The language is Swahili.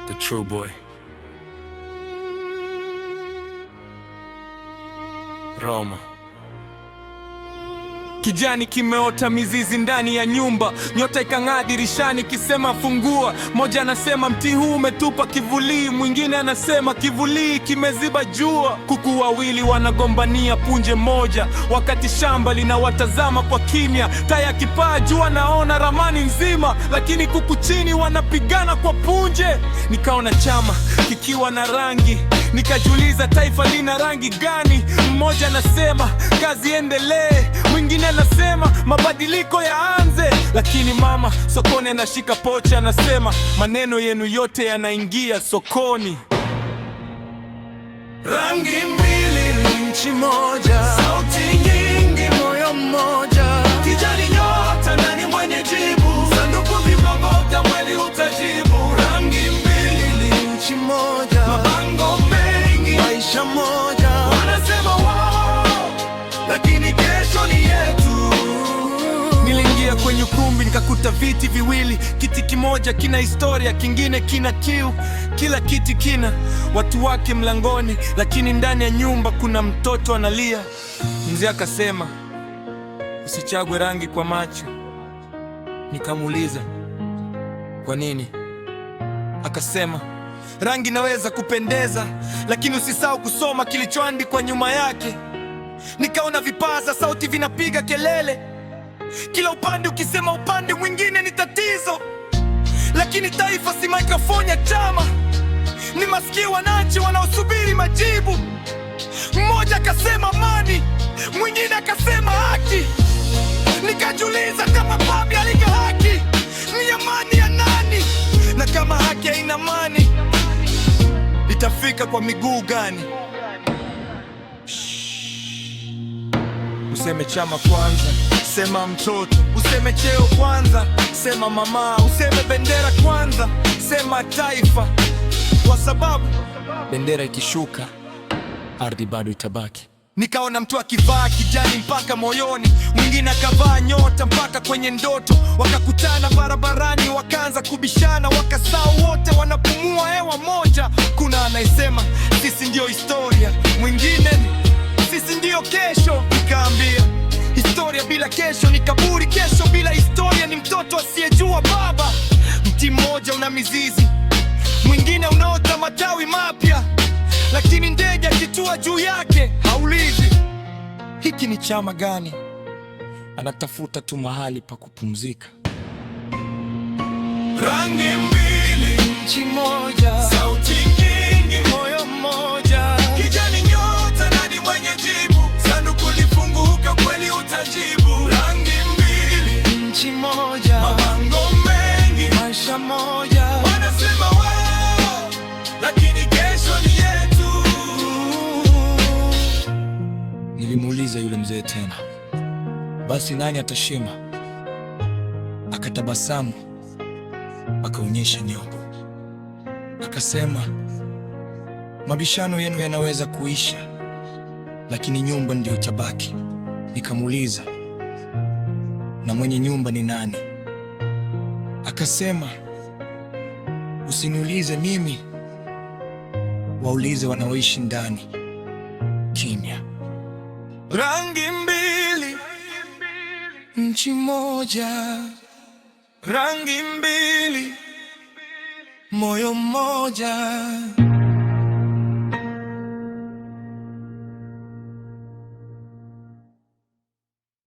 The true boy. Roma. Kijani kimeota mizizi ndani ya nyumba, nyota ikang'aa dirishani kisema fungua. Moja anasema mti huu umetupa kivuli, mwingine anasema kivuli kimeziba jua. Kuku wawili wanagombania punje moja, wakati shamba linawatazama kwa kimya. Taa ya kipaa juu naona ramani nzima, lakini kuku chini wanapigana kwa punje. Nikaona chama kikiwa na rangi, nikajiuliza taifa lina rangi gani? Mmoja anasema kazi endelee, mwingine anasema mabadiliko yaanze. Lakini mama sokoni anashika pocha, anasema maneno yenu yote yanaingia sokoni. Rangi mbili, nchi moja, sauti nyingi, moyo mmoja. Kijani nyota, nani mwenye jibu? Sanduku vibongoka, mweli utajibu. Rangi mbili, nchi moja, mabango mengi, maisha moja. Wanasema wao, lakini kesho ni yetu. Niliingia kwenye ukumbi nikakuta viti viwili, kiti kimoja kina historia, kingine kina kiu. Kila kiti kina watu wake mlangoni, lakini ndani ya nyumba kuna mtoto analia. Mzee akasema usichague rangi kwa macho. Nikamuuliza kwa nini? Akasema rangi inaweza kupendeza, lakini usisahau kusoma kilichoandikwa nyuma yake. Nikaona vipaza sauti vinapiga kelele, kila upande ukisema upande mwingine ni tatizo. Lakini taifa si mikrofoni ya chama, ni masikio wananchi wanaosubiri majibu. Mmoja akasema amani, mwingine akasema haki. Nikajiuliza kama papi alika haki, ni amani ya nani? Na kama haki haina amani, itafika kwa miguu gani? Useme chama kwanza, sema mtoto. Useme cheo kwanza, sema mama. Useme bendera kwanza, sema taifa. Kwa sababu bendera ikishuka, ardhi bado itabaki. Nikaona mtu akivaa kijani mpaka moyoni, mwingine akavaa nyota mpaka kwenye ndoto. Wakakutana barabarani, wakaanza kubishana, wakasahau wote wanapumua hewa moja. Kuna anayesema sisi ndio historia, mwingine sisi ndio kesho. Nikaambia historia bila kesho ni kaburi, kesho bila historia ni mtoto asiyejua baba. Mti mmoja una mizizi, mwingine unaota matawi mapya, lakini ndege akitua juu yake haulizi hiki ni chama gani, anatafuta tu mahali pa kupumzika. Rangi mbili, nchi moja, sauti nyingi, moyo mmoja. Kijani nyota, nani mwenye jibu? Sanduku lifunguka, kweli utajibu. Rangi mbili, nchi moja, mabango mengi, maisha moja. Wanasema wao, lakini kesho ni yetu. Nilimuuliza yule mzee tena, basi nani atashinda? Akatabasamu, akaonyesha nyumba, akasema mabishano yenu yanaweza kuisha, lakini nyumba ndio itabaki. Nikamuuliza na mwenye nyumba ni nani? Akasema usiniulize mimi, waulize wanaoishi ndani. Kimya. Rangi mbili, nchi moja. Rangi mbili, moyo mmoja.